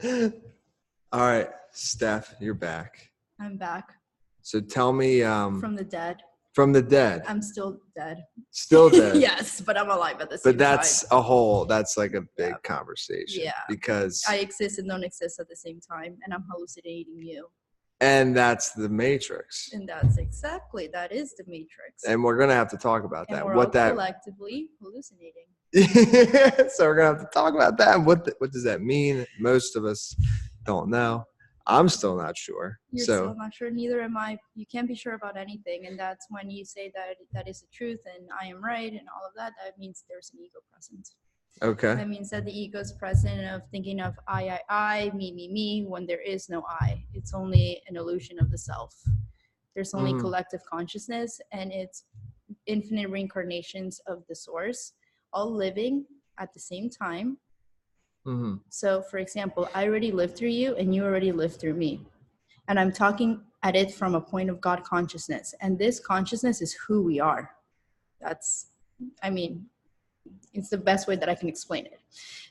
All right, Steph, you're back. I'm back. So tell me, from the dead. From the dead. I'm still dead. Still dead. Yes, but I'm alive at the same time. But that's like a big conversation. Yeah. Because I exist and don't exist at the same time, and I'm hallucinating you. And that's the Matrix. And that is the Matrix. And we're gonna have to talk about that. And we're all collectively hallucinating. So we're gonna have to talk about that. And what does that mean? Most of us don't know. I'm still not sure. You're still not sure. Neither am I. You can't be sure about anything, and that's when you say that is the truth and I am right and all of that. That means there's an ego present. Okay. That means that the ego is present of thinking of I, me, when there is no I. It's only an illusion of the self. There's only collective consciousness, and it's infinite reincarnations of the source, all living at the same time. Mm-hmm. So, for example, I already lived through you, and you already lived through me. And I'm talking at it from a point of God consciousness. And this consciousness is who we are. It's the best way that I can explain it.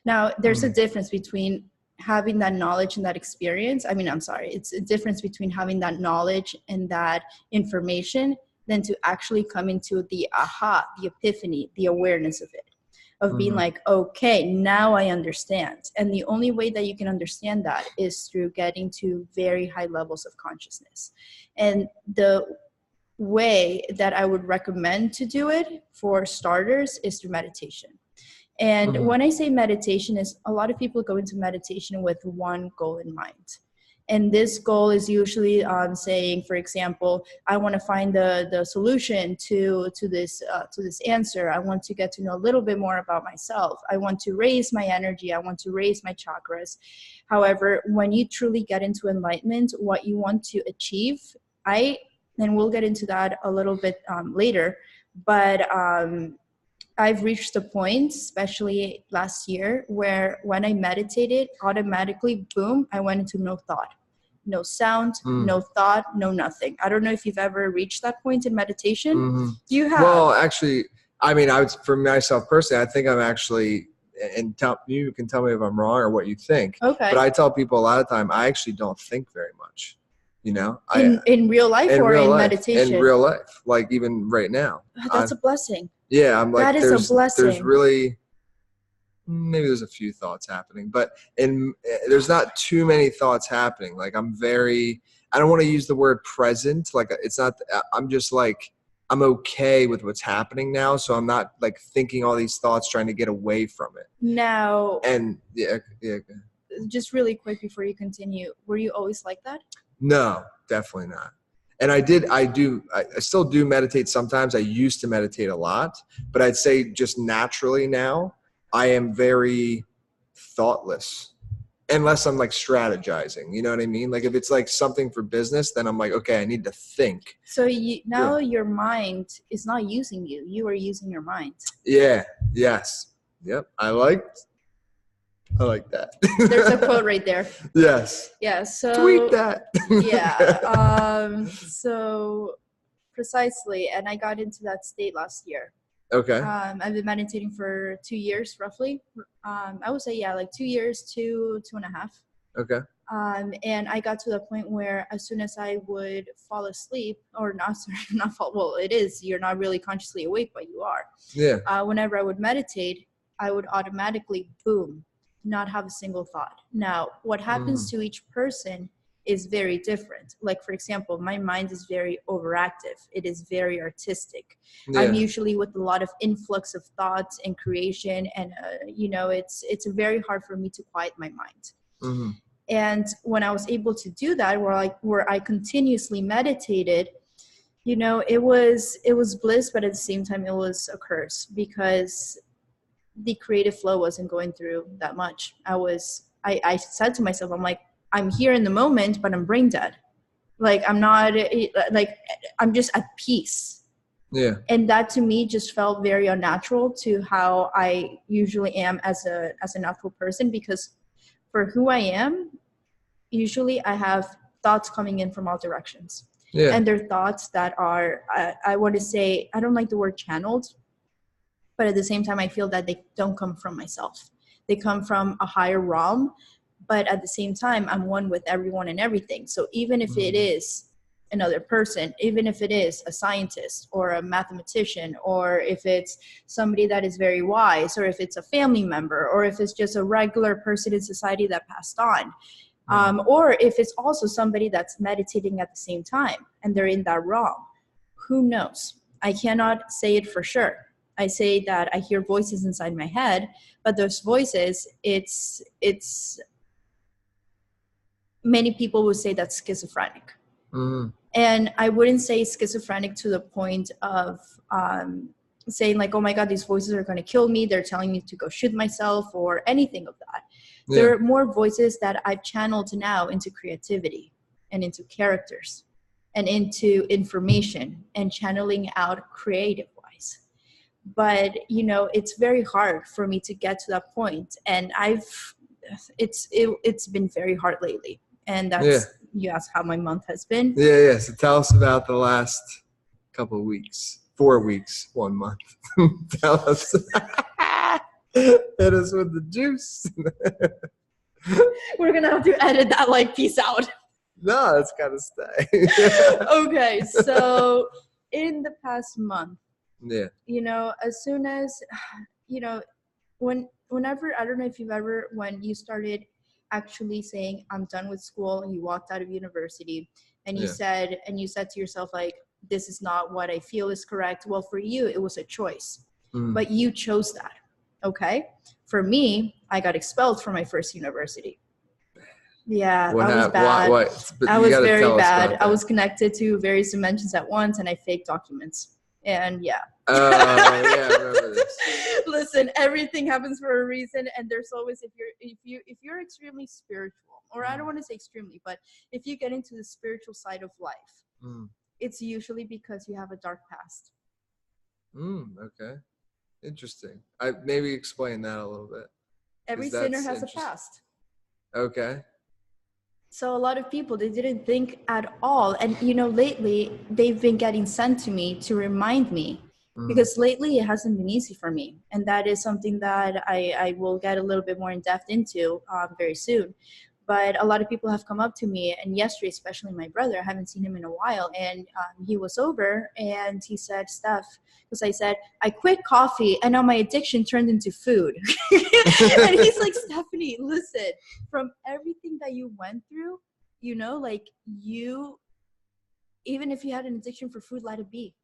Now, there's a difference between having that knowledge and that experience. It's a difference between having that knowledge and that information than to actually come into the aha, the epiphany, the awareness of it, of being like, okay, now I understand. And the only way that you can understand that is through getting to very high levels of consciousness. And the way that I would recommend to do it for starters is through meditation. And when I say meditation, is a lot of people go into meditation with one goal in mind. And this goal is usually saying, for example, I want to find the solution to this answer. I want to get to know a little bit more about myself. I want to raise my energy. I want to raise my chakras. However, when you truly get into enlightenment, what you want to achieve, and we'll get into that a little bit later, but I've reached a point, especially last year, where when I meditated, automatically, boom, I went into no thought, no sound, no thought, no nothing. I don't know if you've ever reached that point in meditation. Do you have? Well, actually, for myself personally, I think I'm actually, and you can tell me if I'm wrong or what you think. Okay. But I tell people a lot of time, I actually don't think very much. You know, in real life or in meditation? In real life, like even right now. That's a blessing. Yeah, I'm like, that is a blessing. There's really, maybe there's a few thoughts happening, but there's not too many thoughts happening. Like I don't want to use the word present. Like it's not, I'm just like, I'm okay with what's happening now. So I'm not like thinking all these thoughts, trying to get away from it. Now, and yeah. Just really quick before you continue, were you always like that? No, definitely not. And I still do meditate sometimes. I used to meditate a lot, but I'd say just naturally now, I am very thoughtless unless I'm like strategizing, you know what I mean? Like if it's like something for business, then I'm like, okay, I need to think. So your mind is not using you. You are using your mind. Yeah. Yes. Yep. I like that. There's a quote right there. Yes. Yeah. So tweet that. Yeah. So precisely. And I got into that state last year. Okay. I've been meditating for 2 years, roughly. I would say, like 2 years, two and a half. Okay. And I got to the point where as soon as I would fall asleep, or you're not really consciously awake, but you are. Yeah. Whenever I would meditate, I would automatically, boom, not have a single thought. Now, what happens to each person is very different. Like, for example, my mind is very overactive. It is very artistic. Yeah. I'm usually with a lot of influx of thoughts and creation. And, it's very hard for me to quiet my mind. Mm-hmm. And when I was able to do that, where I continuously meditated, it was bliss, but at the same time, it was a curse because the creative flow wasn't going through that much. I said to myself, I'm like, I'm here in the moment, but I'm brain dead. Like I'm not, like I'm just at peace. Yeah. And that to me just felt very unnatural to how I usually am as a natural person, because for who I am, usually I have thoughts coming in from all directions. Yeah. And they're thoughts that are, I want to say, I don't like the word channeled, but at the same time, I feel that they don't come from myself. They come from a higher realm, but at the same time, I'm one with everyone and everything. So even if it is another person, even if it is a scientist or a mathematician, or if it's somebody that is very wise, or if it's a family member, or if it's just a regular person in society that passed on, or if it's also somebody that's meditating at the same time and they're in that wrong, who knows? I cannot say it for sure. I say that I hear voices inside my head, but those voices, it's many people would say that's schizophrenic. And I wouldn't say schizophrenic to the point of saying like, oh my God, these voices are going to kill me. They're telling me to go shoot myself or anything of that. Yeah. There are more voices that I've channeled now into creativity and into characters and into information and channeling out creative wise. But, you know, it's very hard for me to get to that point. And it's been very hard lately. And that's, you asked how my month has been. Yeah. So tell us about the last couple of weeks, 4 weeks, 1 month. Tell us. Hit us with the juice. We're going to have to edit that like piece out. No, it's got to stay. Okay. So in the past month, you know, as soon as, you know, whenever, I don't know if you've ever, when you started actually saying I'm done with school and you walked out of university and you said to yourself like, this is not what I feel is correct. Well, for you it was a choice, but you chose that. Okay, for me, I got expelled from my first university. That was bad. I was very bad. I was connected to various dimensions at once and I faked documents. And I remember this. Listen, everything happens for a reason, and there's always, if you're extremely spiritual, or I don't want to say extremely, but if you get into the spiritual side of life, it's usually because you have a dark past. Okay, interesting. I maybe explain that a little bit. Every sinner has a past. Okay. So a lot of people, they didn't think at all. And, you know, lately they've been getting sent to me to remind me, because lately it hasn't been easy for me. And that is something that I will get a little bit more in depth into very soon. But a lot of people have come up to me, and yesterday, especially my brother, I haven't seen him in a while. And he was over and he said, Steph, because I said, I quit coffee and now my addiction turned into food. And he's like, Stephanie, listen, from everything that you went through, you know, like you, even if you had an addiction for food, let it be.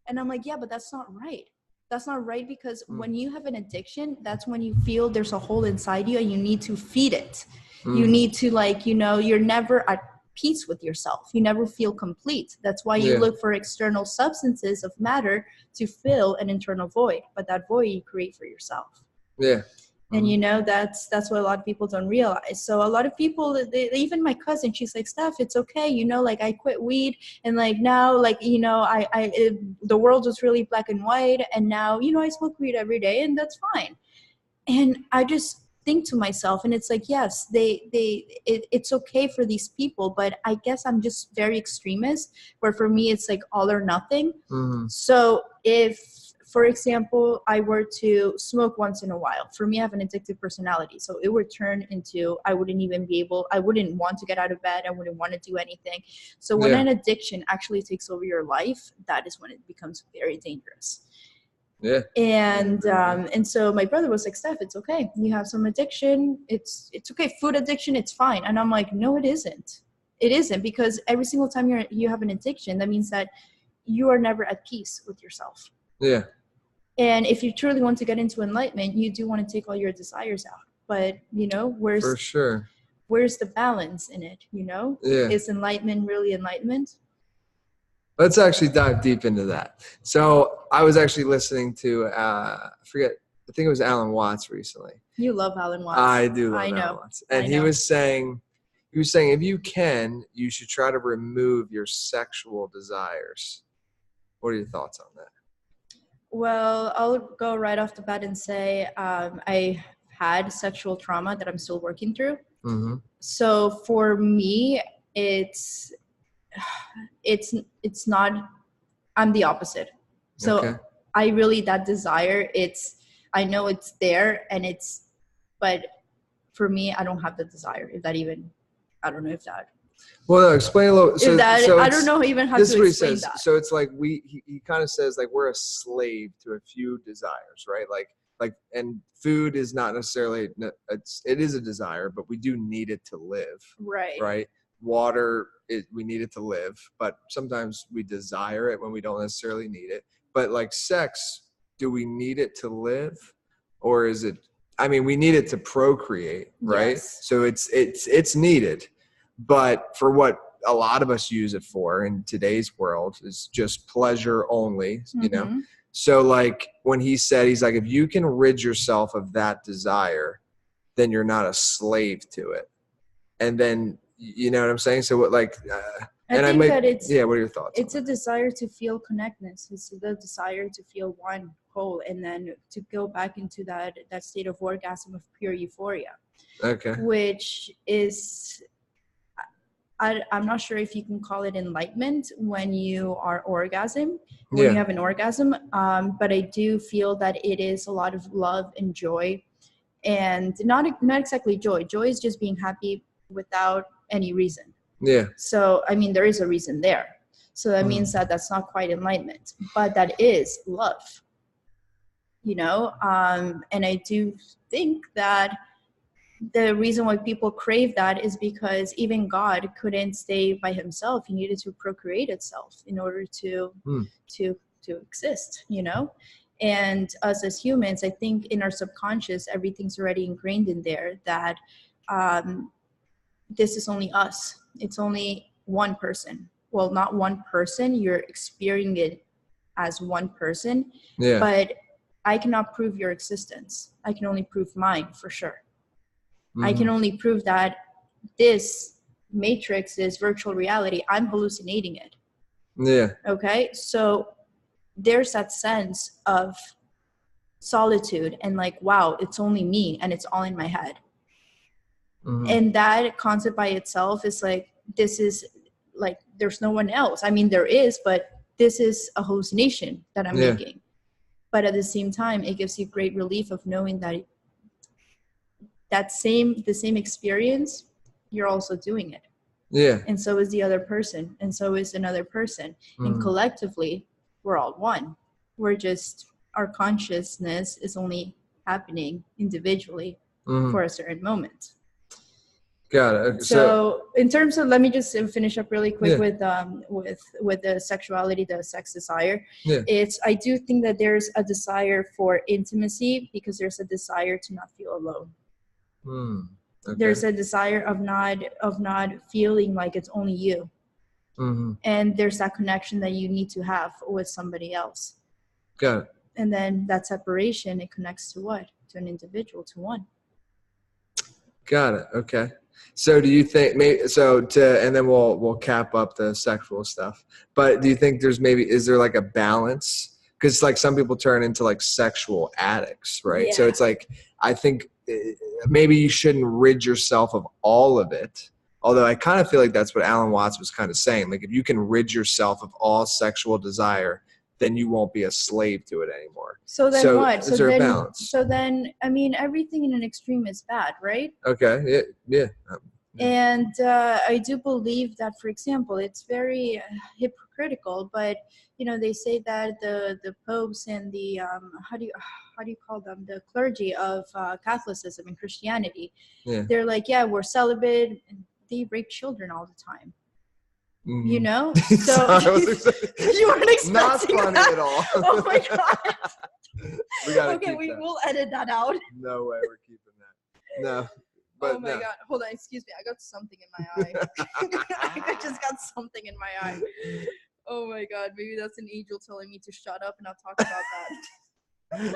And I'm like, yeah, but that's not right. That's not right, because when you have an addiction, that's when you feel there's a hole inside you and you need to feed it. You need to, like, you know, you're never at peace with yourself. You never feel complete. That's why you look for external substances of matter to fill an internal void. But that void you create for yourself. And, you know, that's what a lot of people don't realize. So a lot of people, even my cousin, she's like, Steph, it's okay. You know, like I quit weed and like now, like, you know, the world was really black and white. And now, you know, I smoke weed every day and that's fine. And I just think to myself, and it's like, yes, it's okay for these people, but I guess I'm just very extremist, where for me it's like all or nothing. So if, for example, I were to smoke once in a while, for me I have an addictive personality, so it would turn into, I wouldn't want to get out of bed, I wouldn't want to do anything. So when an addiction actually takes over your life, that is when it becomes very dangerous. And so my brother was like, Steph, it's okay. You have some addiction. It's okay. Food addiction, it's fine. And I'm like, no, it isn't. It isn't, because every single time you have an addiction, that means that you are never at peace with yourself. And if you truly want to get into enlightenment, you do want to take all your desires out. But, you know, where's the balance in it? You know, is enlightenment really enlightenment? Let's actually dive deep into that. So I was actually listening to, I think it was Alan Watts recently. You love Alan Watts. I do love Alan Watts. And he was saying, if you can, you should try to remove your sexual desires. What are your thoughts on that? Well, I'll go right off the bat and say I had sexual trauma that I'm still working through. So for me, it's not, I'm the opposite. So I really, that desire, I know it's there, and but for me, I don't have the desire. If that even, I don't know if that. Well, no, explain a little. So, I don't know even how to explain that. This is what he says. So it's like he kind of says like we're a slave to a few desires, right? Like, and food is not necessarily, it is a desire, but we do need it to live. Right. Right. Water, we need it to live, but sometimes we desire it when we don't necessarily need it. But like sex, do we need it to live, or is it? I mean, we need it to procreate, right? Yes. So it's needed, but for what a lot of us use it for in today's world is just pleasure only, you know. So like when he said, he's like, if you can rid yourself of that desire, then you're not a slave to it. And then, you know what I'm saying? So what, like, what are your thoughts? It's a desire to feel connectedness. It's the desire to feel one whole, and then to go back into that state of orgasm of pure euphoria. Okay. Which is, I'm not sure if you can call it enlightenment when you are when you have an orgasm. But I do feel that it is a lot of love and joy, and not exactly joy. Joy is just being happy without any reason. Yeah. So, I mean, there is a reason there. So that means that that's not quite enlightenment, but that is love, you know? And I do think that the reason why people crave that is because even God couldn't stay by himself. He needed to procreate itself in order to exist, you know? And us as humans, I think in our subconscious, everything's already ingrained in there that this is only us. It's only one person. Well, not one person. You're experiencing it as one person. Yeah. But I cannot prove your existence. I can only prove mine for sure. I can only prove that this matrix is virtual reality. I'm hallucinating it. Yeah. Okay. So there's that sense of solitude and like, wow, it's only me and it's all in my head. And that concept by itself is like, this is like, there's no one else. I mean, there is, but this is a hallucination that I'm making. But at the same time, it gives you great relief of knowing that the same experience, you're also doing it. Yeah. And so is the other person. And so is another person. And collectively, we're all one. We're just, our consciousness is only happening individually for a certain moment. Got it. So in terms of, let me just finish up really quick with the sexuality, the sex desire. Yeah. I do think that there's a desire for intimacy because there's a desire to not feel alone. Okay. There's a desire of not feeling like it's only you. And there's that connection that you need to have with somebody else. Got it. And then that separation, it connects to what? To an individual, to one. Got it. Okay. So do you think and then we'll cap up the sexual stuff, but do you think is there like a balance? Because like some people turn into like sexual addicts, right? Yeah. So it's like, I think maybe you shouldn't rid yourself of all of it. Although I kind of feel like that's what Alan Watts was kind of saying. Like if you can rid yourself of all sexual desire, then you won't be a slave to it anymore. So then what? Is there a balance? So then, I mean, everything in an extreme is bad, right? Okay. Yeah. And I do believe that, for example, it's very hypocritical, but they say that the popes and the how do you call them, the clergy of Catholicism and Christianity, they're like, yeah, we're celibate, and they rape children all the time. You know, so you weren't expecting not funny that at all. Oh my god! Okay, we'll edit that out. No way, we're keeping that. No. But oh my god! Hold on, excuse me. I got something in my eye. I just got something in my eye. Oh my god! Maybe that's an angel telling me to shut up and not talk about that.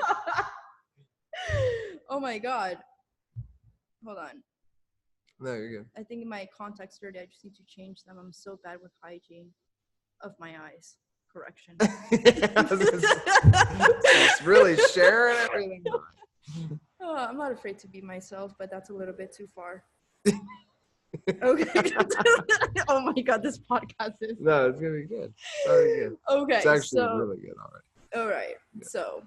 Oh my god! Hold on. No, you're good. I think my contacts dirty. I just need to change them. I'm so bad with hygiene of my eyes. Correction. It's really sharing everything. Oh, I'm not afraid to be myself, but that's a little bit too far. Okay. Oh my god, this podcast is. No, it's gonna be good. Very good. Okay. It's actually really good already. All right. Yeah. So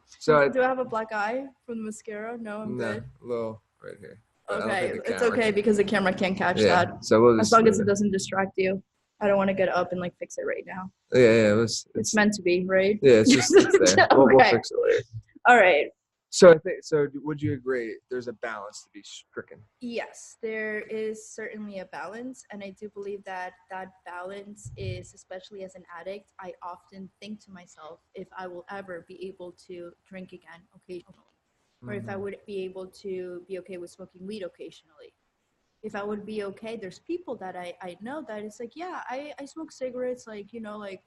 do I have a black eye from the mascara? No, I'm good. A little right here. but I don't Okay, think the it's camera okay can. because the camera can't catch Yeah, that. so we'll As just long as leave it it. doesn't distract you. I don't want to get up and like fix it right now. Yeah, It's meant to be, right? yeah, it's there. We'll Okay. fix it later. All right. So I think so. Would you agree? There's a balance to be stricken. Yes, there is certainly a balance, and I do believe that that balance is, especially as an addict, I often think to myself if I will ever be able to drink again occasionally, or if I would be able to be okay with smoking weed occasionally. If I would be okay, there's people that I know that it's like, yeah, I smoke cigarettes like, like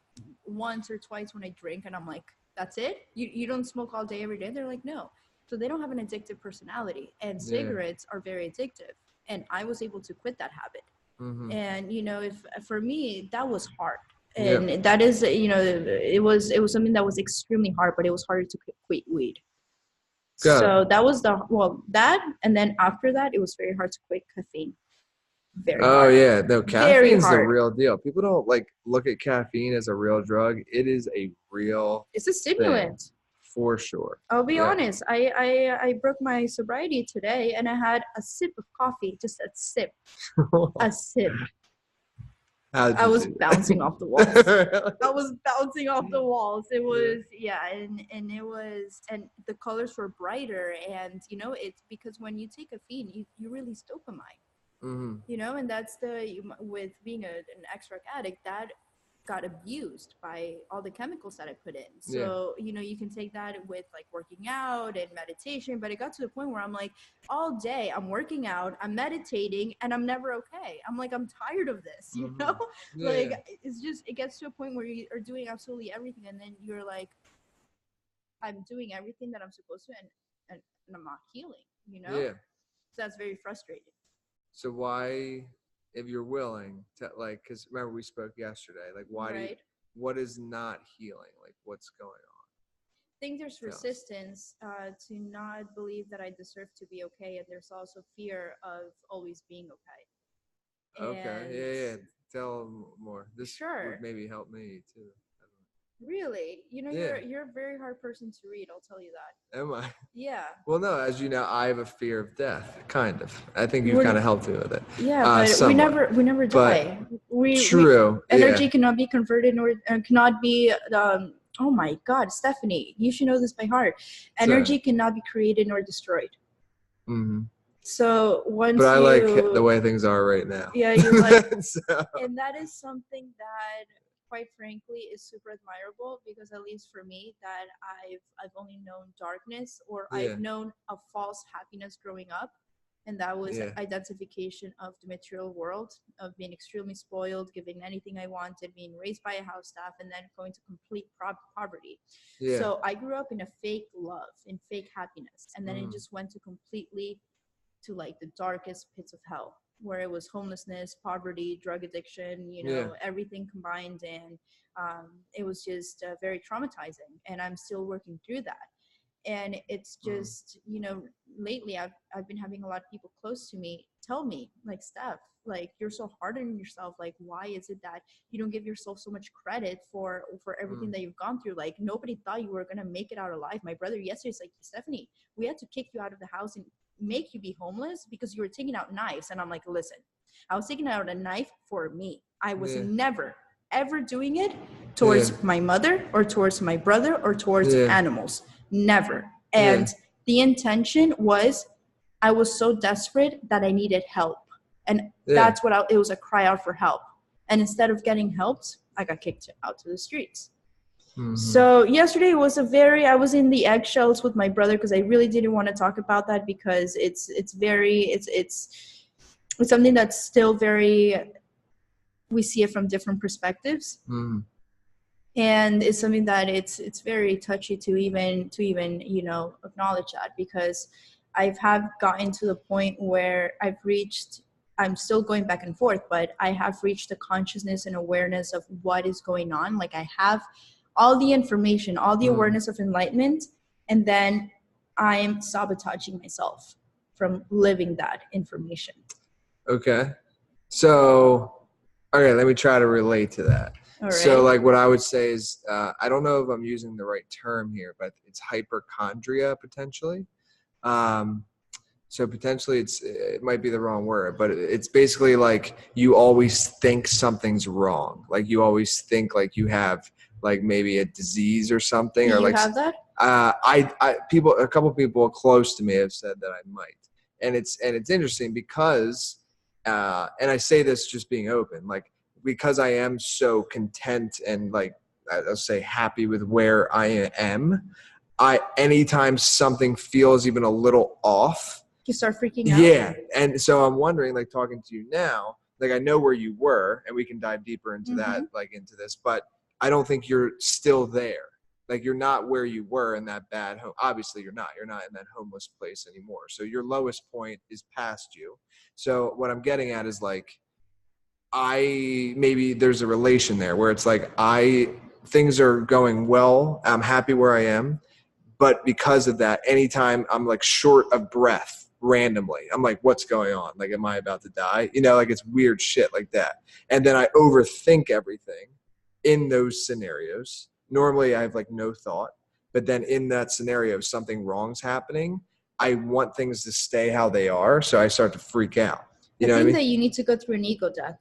once or twice when I drink, and I'm like, that's it? You don't smoke all day every day? They're like, no. So they don't have an addictive personality, and Yeah. cigarettes are very addictive. And I was able to quit that habit. Mm-hmm. And if for me that was hard, Yeah. and that is it was something that was extremely hard, but it was harder to quit weed. Got So it. that was that, and then after that, it was very hard to quit caffeine. Very Oh hard. yeah, no, Very caffeine's the hard. real deal. People don't like look at caffeine as a real drug. It is a real It's a stimulant. thing, for sure. I'll be Yeah. honest. I broke my sobriety today, and I had a sip of coffee, just a sip, a sip. I was bouncing off the walls. I was bouncing off the walls. It was and it was, and the colors were brighter, and it's because when you take caffeine, you release dopamine. Mm-hmm. And that's with being an ex-drug addict, that got abused by all the chemicals that I put in. So you can take that with like working out and meditation, but it got to the point where I'm like, all day I'm working out, I'm meditating, and I'm never okay. I'm like, I'm tired of this, like it's just, it gets to a point where you are doing absolutely everything, and then you're like, I'm doing everything that I'm supposed to, and I'm not healing, so that's very frustrating. So why, if you're willing to, like, because remember we spoke yesterday, like, why what is not healing? Like, what's going on? I think there's resistance to not believe that I deserve to be okay, and there's also fear of always being okay. Okay, yeah. Tell more. This would maybe help me too. Really? You're a very hard person to read, I'll tell you that. Am I? Yeah. Well, no, as you know, I have a fear of death, kind of. I think you've kind of helped me with it. Yeah, but somewhat. we never die. True. Energy cannot be converted, or cannot be oh my God, Stephanie, you should know this by heart. Energy cannot be created nor destroyed. Mm-hmm. So once but I like the way things are right now. Yeah, you like and that is something that, quite frankly, is super admirable, because at least for me, that I've only known darkness, or I've known a false happiness growing up, and that was identification of the material world, of being extremely spoiled, giving anything I wanted, being raised by a house staff, and then going to complete poverty. So I grew up in a fake love, in fake happiness, and then it just went to completely to like the darkest pits of hell, where it was homelessness, poverty, drug addiction, everything combined. And it was just very traumatizing. And I'm still working through that. And it's just, lately I've been having a lot of people close to me tell me, like, Steph, like, you're so hard on yourself. Like, why is it that you don't give yourself so much credit for everything that you've gone through? Like, nobody thought you were going to make it out alive. My brother yesterday's like, Stephanie, we had to kick you out of the house and make you be homeless because you were taking out knives. And I'm like, listen, I was taking out a knife for me. I was never ever doing it towards my mother or towards my brother or towards animals. Never. And the intention was, I was so desperate that I needed help. And that's what it was, a cry out for help. And instead of getting helped, I got kicked out to the streets. So yesterday was I was in the eggshells with my brother, because I really didn't want to talk about that, because it's something that's still very, we see it from different perspectives. And it's something that it's very touchy to even acknowledge that, because I've gotten to the point where I'm still going back and forth, but I have reached the consciousness and awareness of what is going on. Like, I have all the information, all the awareness of enlightenment, and then I'm sabotaging myself from living that information. Okay. So, okay, let me try to relate to that. All right. So, like, what I would say is, I don't know if I'm using the right term here, but it's hypochondria, potentially. So potentially it might be the wrong word, but it's basically like you always think something's wrong. Like you always think like you have like maybe a disease or something, Do or you like have that? a couple people close to me have said that I might. And it's interesting because and I say this just being open, like because I am so content and like I'll say happy with where I am, anytime something feels even a little off, You start freaking out? yeah. And so I'm wondering, like talking to you now, like I know where you were and we can dive deeper into that, like into this, but I don't think you're still there. Like you're not where you were in that bad home. Obviously you're not in that homeless place anymore. So your lowest point is past you. So what I'm getting at is like, maybe there's a relation there where it's like, things are going well. I'm happy where I am. But because of that, anytime I'm like short of breath randomly, I'm like, what's going on? Like, am I about to die? You know, like it's weird shit like that. And then I overthink everything in those scenarios. Normally I have like no thought, but then in that scenario, if something wrong's happening, I want things to stay how they are. So I start to freak out. You know what I mean? That you need to go through an ego death.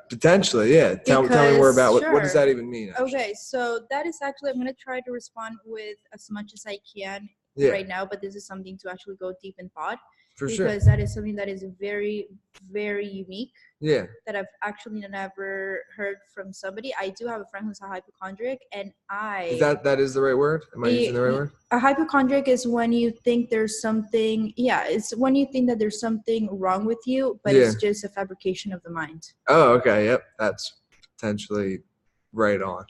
Potentially, yeah. Tell me more about what does that even mean? Actually? Okay, so that is actually, I'm going to try to respond with as much as I can right now, but this is something to actually go deep in thought. For sure. Because that is something that is very, very unique. Yeah. That I've actually never heard from somebody. I do have a friend who's a hypochondriac, and that is the right word? Am I using the right word? A hypochondriac is when you think there's something, it's when you think that there's something wrong with you, but it's just a fabrication of the mind. Oh, okay. Yep. That's potentially right on.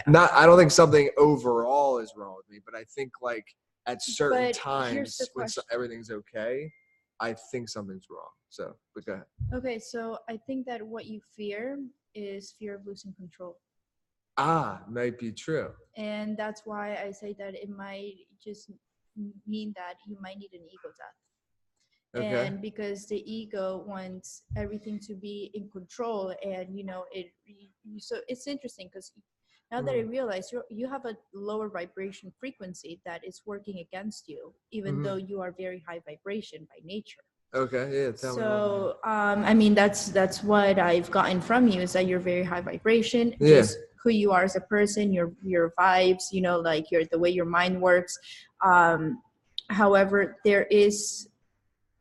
I don't think something overall is wrong with me, but I think like at certain times when everything's okay, I think something's wrong. So, but go ahead. Okay, so I think that what you fear is fear of losing control. Might be true. And that's why I say that it might just mean that you might need an ego death. Okay. And because the ego wants everything to be in control, and so it's interesting because now that I realize you have a lower vibration frequency that is working against you, even though you are very high vibration by nature. Okay, yeah. Tell me more. I mean, that's what I've gotten from you is that you're very high vibration. Yeah. Just who you are as a person, your vibes, like the way your mind works. However, there is,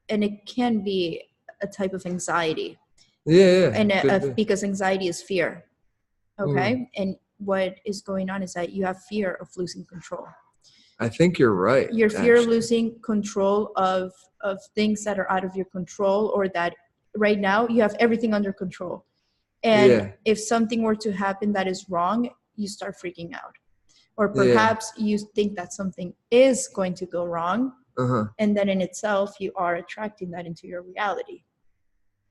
and it can be a type of anxiety. Yeah. And because anxiety is fear. Okay, and what is going on is that you have fear of losing control. I think you're right. Your fear of losing control of things that are out of your control, or that right now you have everything under control. And if something were to happen that is wrong, you start freaking out. Or perhaps you think that something is going to go wrong. And then in itself, you are attracting that into your reality.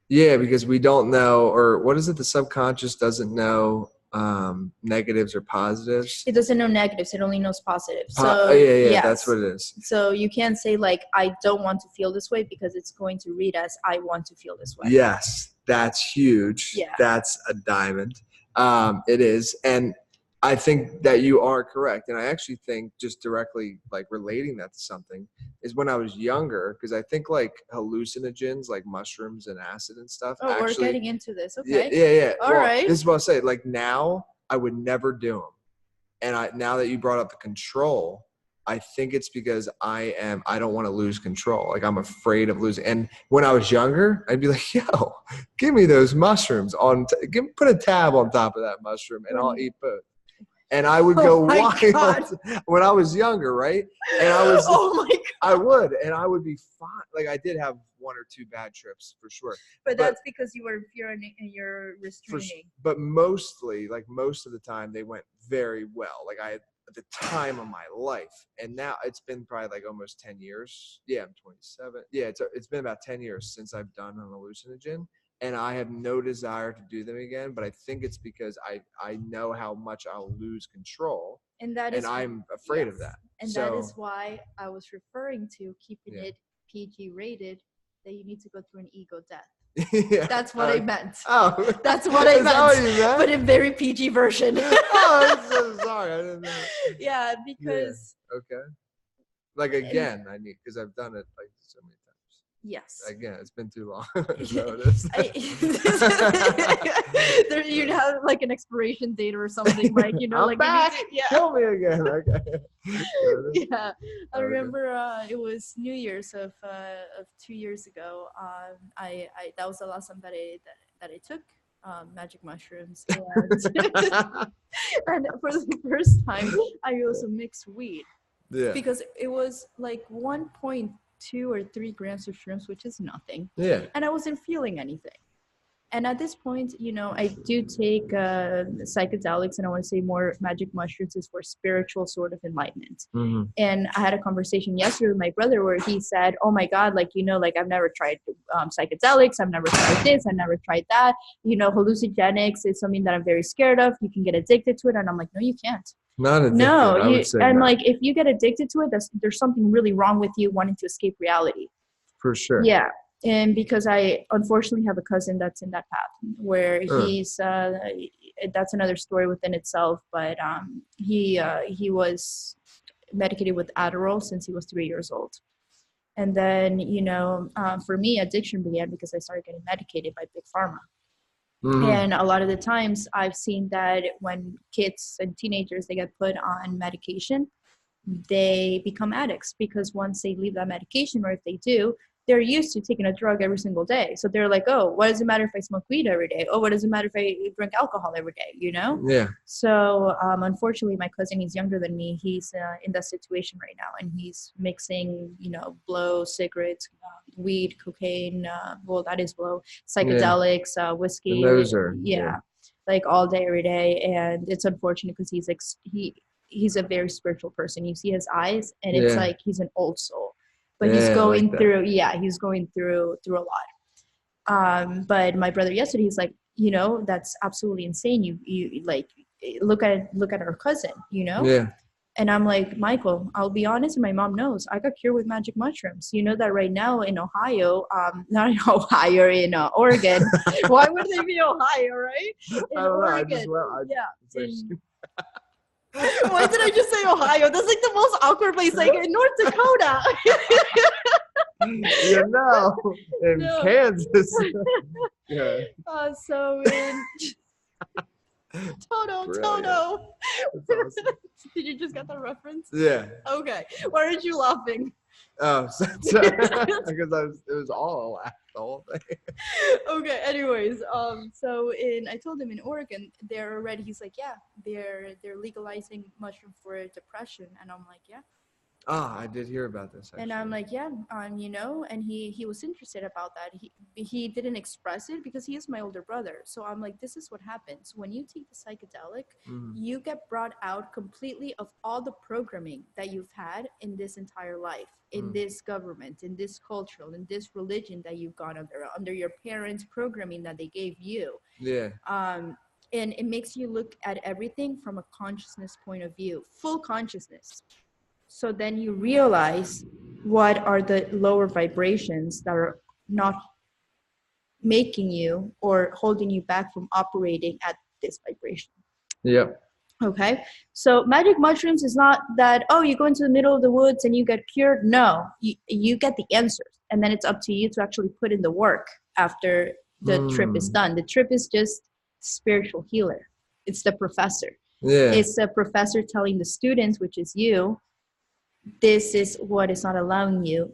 Yeah, because we don't know, or what is it? The subconscious doesn't know negatives or positives. It doesn't know negatives, it only knows positives. Yes. That's what it is. So you can't say like, I don't want to feel this way, because it's going to read as I want to feel this way. Yes, that's huge. Yeah. That's a diamond. It is. And I think that you are correct. And I actually think, just directly like relating that to something, is when I was younger, because I think like hallucinogens like mushrooms and acid and stuff. Oh, we're getting into this. Okay. Yeah. All right. This is what I say. Like now I would never do them. And now that you brought up the control, I think it's because I don't want to lose control. Like I'm afraid of losing. And when I was younger, I'd be like, yo, give me those mushrooms put a tab on top of that mushroom and I'll eat both. And I would go wild when I was younger, right? And I was, I would, and I would be fine. Like I did have one or two bad trips for sure. But that's because you were fearing and you're restraining. But mostly, like most of the time, they went very well. Like I had the time of my life, and now it's been probably like almost 10 years. Yeah, I'm 27. Yeah, it's been about 10 years since I've done an hallucinogen. And I have no desire to do them again, but I think it's because I know how much I'll lose control, and I'm afraid of that. And that is why I was referring to keeping it PG rated, that you need to go through an ego death. That's what I meant. Oh, that's what I meant. But in very PG version. Oh, I'm so sorry. I didn't know. Yeah, because. Yeah. Okay. Like again, I need, because I've done it like so many times. Yes. Again, it's been too long. Notice. There, you'd have like an expiration date or something, like, you know, I'm like back. yeah. Kill me again. Okay. Yeah, I remember it was New Year's of 2 years ago. I that was the last time that I took magic mushrooms, and and for the first time I also mixed weed. Yeah. Because it was like 1.2 or 3 grams of shrooms, which is nothing. Yeah. And I wasn't feeling anything. And at this point, you know, I do take psychedelics, and I want to say more magic mushrooms is for spiritual sort of enlightenment. Mm-hmm. And I had a conversation yesterday with my brother where he said, oh my God, like, you know, like I've never tried psychedelics. I've never tried this. I've never tried that. You know, hallucinogenics is something that I'm very scared of. You can get addicted to it. And I'm like, no, you can't. Not addicted. No, I would say and no. like if you get addicted to it, there's something really wrong with you wanting to escape reality. For sure. Yeah. And because I unfortunately have a cousin that's in that path where he's that's another story within itself, but he was medicated with Adderall since he was 3 years old. And then, you know, for me, addiction began because I started getting medicated by Big Pharma. Mm-hmm. And a lot of the times I've seen that when kids and teenagers, they get put on medication, they become addicts, because once they leave that medication, or if they do, they're used to taking a drug every single day. So they're like, oh, what does it matter if I smoke weed every day? Oh, what does it matter if I drink alcohol every day? You know? Yeah. So unfortunately, my cousin, he's younger than me. He's in that situation right now, and he's mixing, you know, blow, cigarettes, weed, cocaine. Well, that is blow, psychedelics, whiskey. And those are like all day, every day. And it's unfortunate because he's a very spiritual person. You see his eyes, and it's like he's an old soul. But he's going through, he's going through a lot. But my brother yesterday, he's like, you know, that's absolutely insane. You like, look at our cousin, you know? Yeah. And I'm like, Michael, I'll be honest, and my mom knows, I got cured with magic mushrooms. You know that right now in Ohio, not in Ohio, in Oregon. Why would they be Ohio, right? In Oregon. Why did I just say Ohio? That's like the most awkward place, like in North Dakota. You know, in Kansas. Yeah. So in Toto. Awesome. Did you just get that reference? Yeah. Okay. Why aren't you laughing? Oh, because it was all a laugh, the whole thing. Okay. Anyways, so I told him in Oregon, they're already. He's like, yeah, they're legalizing mushroom for depression, and I'm like, yeah. Ah, I did hear about this. Actually. And I'm like, yeah, you know, and he was interested about that. He didn't express it because he is my older brother. So I'm like, this is what happens when you take the psychedelic. You get brought out completely of all the programming that you've had in this entire life, in this government, in this cultural, in this religion that you've gone under your parents' programming that they gave you. Yeah. And it makes you look at everything from a consciousness point of view, full consciousness. So then you realize what are the lower vibrations that are not making you or holding you back from operating at this vibration. Yeah. Okay. So magic mushrooms is not that, oh, you go into the middle of the woods and you get cured. No, you get the answers. And then it's up to you to actually put in the work after the trip is done. The trip is just spiritual healer. It's the professor. Yeah. It's the professor telling the students, which is you, this is what is not allowing you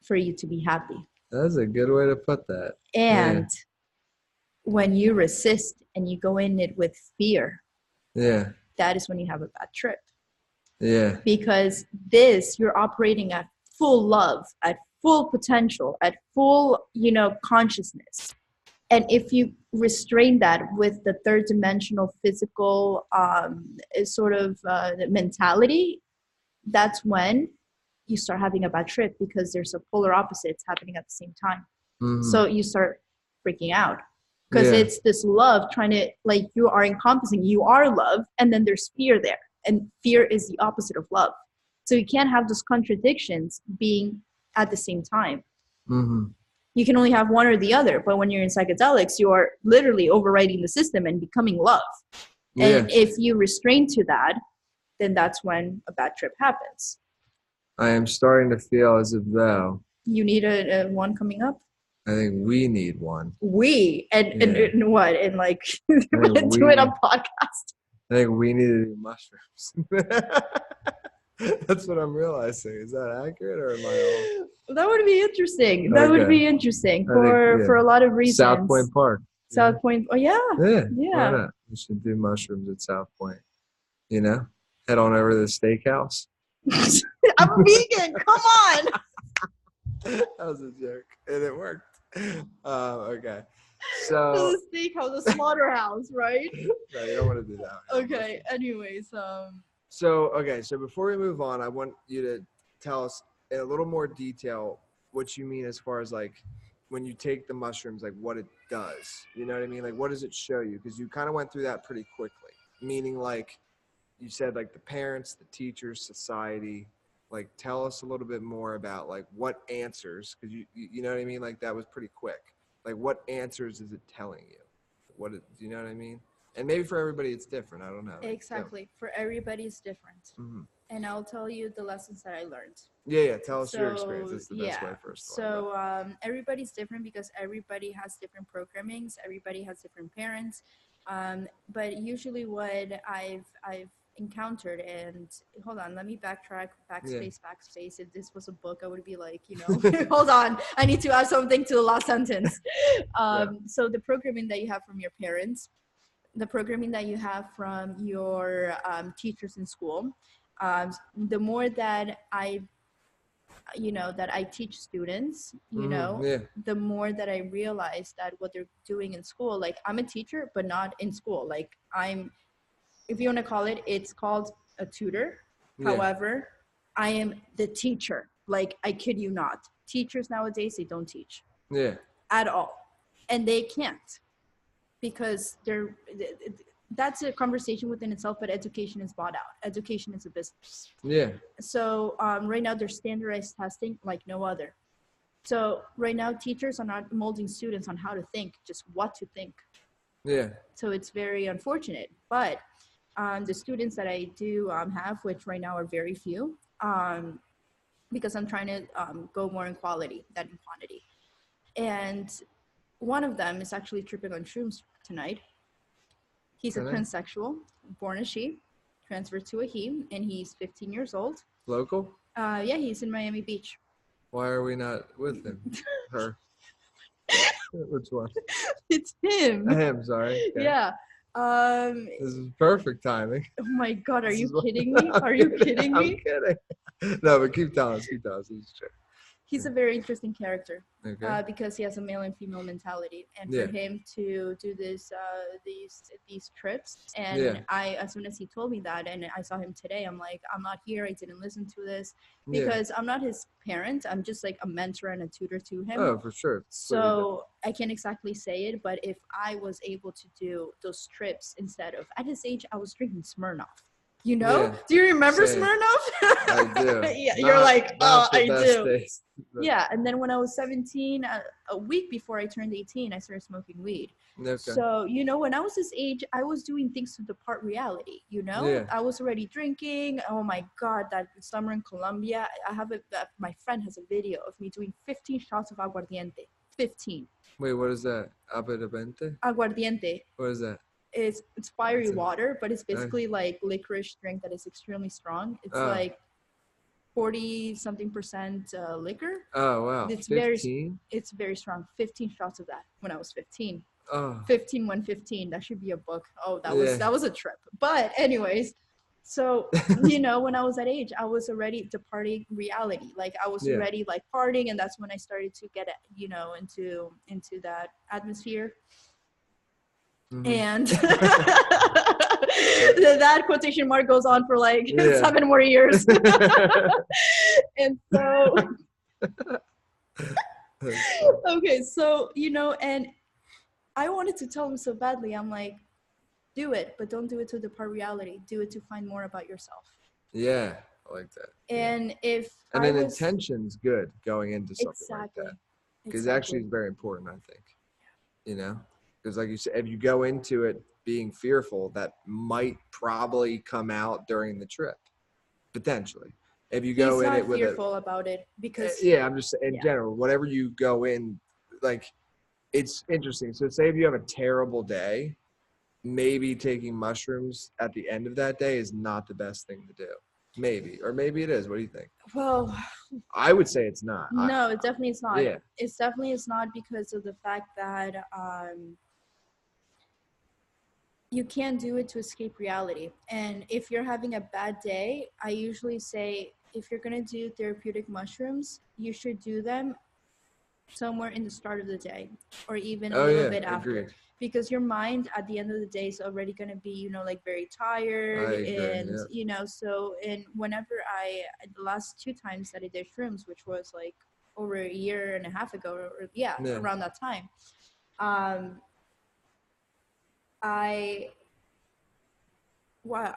for you to be happy. That's a good way to put that. And when you resist and you go in it with fear, that is when you have a bad trip. Yeah. Because you're operating at full love, at full potential, at full, you know, consciousness. And if you restrain that with the third dimensional physical sort of mentality, that's when you start having a bad trip, because there's a polar opposites happening at the same time. So you start freaking out because it's this love trying to, like, you are encompassing, you are love, and then there's fear there, and fear is the opposite of love. So you can't have those contradictions being at the same time. You can only have one or the other, but when you're in psychedelics, you are literally overriding the system and becoming love. And if you restrain to that, then that's when a bad trip happens. I am starting to feel as if though You need a one coming up? I think we need one. We and what? And like doing a podcast. I think we need to do mushrooms. That's what I'm realizing. Is that accurate or am I off? That would be interesting. That would be interesting for a lot of reasons. South Point Park. South Point. Oh yeah. Yeah. Why not? We should do mushrooms at South Point. You know, head on over to the steakhouse. I'm vegan. Come on. That was a joke, and it worked. Okay. So the steakhouse, the slaughterhouse, right? No, you don't want to do that. Okay. Anyways, So before we move on, I want you to tell us in a little more detail what you mean as far as like when you take the mushrooms, like what it does. You know what I mean? Like what does it show you? Because you kind of went through that pretty quickly. Meaning like you said, like the parents, the teachers, society. Like tell us a little bit more about like what answers, because you know what I mean? Like that was pretty quick. Like what answers is it telling you? Do you know what I mean? And maybe for everybody it's different. I don't know. Exactly. For everybody it's different. Mm-hmm. And I'll tell you the lessons that I learned. Yeah. Tell us your experience. That's the best way for us to So everybody's different because everybody has different programmings. Everybody has different parents. But usually what I've encountered, and hold on, let me backspace. If this was a book, I would be like, hold on, I need to add something to the last sentence. So the programming that you have from your parents, the programming that you have from your teachers in school, the more that I teach students, the more that I realize that what they're doing in school, like I'm a teacher, but not in school. Like if you want to call it, it's called a tutor. Yeah. However, I am the teacher. Like, I kid you not. Teachers nowadays, they don't teach. Yeah. At all. And they can't. Because that's a conversation within itself, but education is bought out. Education is a business. Yeah. So right now, there's standardized testing like no other. So right now, teachers are not molding students on how to think, just what to think. Yeah. So it's very unfortunate. But the students that I do have, which right now are very few, because I'm trying to go more in quality than in quantity. And one of them is actually tripping on shrooms tonight. He's a transsexual, born a she, transferred to a he, and he's 15 years old. Local? Yeah, he's in Miami Beach. Why are we not with him? Her? Which one? It's him. Him, sorry. Okay. Yeah. This is perfect timing. Oh my God, are you kidding me? Are you kidding me? I'm kidding. No, but keep telling us. This is true. He's a very interesting character, okay. Because he has a male and female mentality, and for him to do these trips, and as soon as he told me that, and I saw him today, I'm like, I'm not here. I didn't listen to this because I'm not his parent. I'm just like a mentor and a tutor to him. Oh, for sure. So I can't exactly say it, but if I was able to do those trips instead of at his age, I was drinking Smirnoff. Do you remember Smirnoff? I do. Yeah, you're like, oh, I do. Taste, yeah, and then when I was 17, a week before I turned 18, I started smoking weed. Okay. So, when I was this age, I was doing things to depart reality, I was already drinking. Oh my God, that summer in Colombia, my friend has a video of me doing 15 shots of aguardiente. 15. Wait, what is that? Aguardiente? Aguardiente. What is that? It's fiery water, but it's basically like licorice drink that is extremely strong. It's like 40-something% liquor. Oh wow! It's 15? It's very strong. 15 shots of that when I was 15. Oh. 15 when 15. That should be a book. Oh, that was a trip. But anyways, so when I was that age, I was already departing reality. Like I was already like partying, and that's when I started to get into that atmosphere. Mm-hmm. And that quotation mark goes on for like 7 more years. And so okay, so and I wanted to tell him so badly. I'm like, do it, but don't do it to depart reality. Do it to find more about yourself. Yeah, I like that. And intention's good going into something like that, because actually it's very important, I think. Because like you said, if you go into it being fearful, that might probably come out during the trip, potentially. If you go in it with fearful about it because I'm just in general, whatever you go in, like, it's interesting. So say if you have a terrible day, maybe taking mushrooms at the end of that day is not the best thing to do. Maybe, or maybe it is. What do you think? Well, I would say it's not. No, it definitely is not. Yeah. It's definitely is not because of the fact that you can't do it to escape reality. And if you're having a bad day, I usually say if you're going to do therapeutic mushrooms, you should do them somewhere in the start of the day or even a little bit after. Agreed. Because your mind at the end of the day is already going to be, like very tired. And, so, and whenever the last 2 times that I did shrooms, which was like over a year and a half ago, around that time, I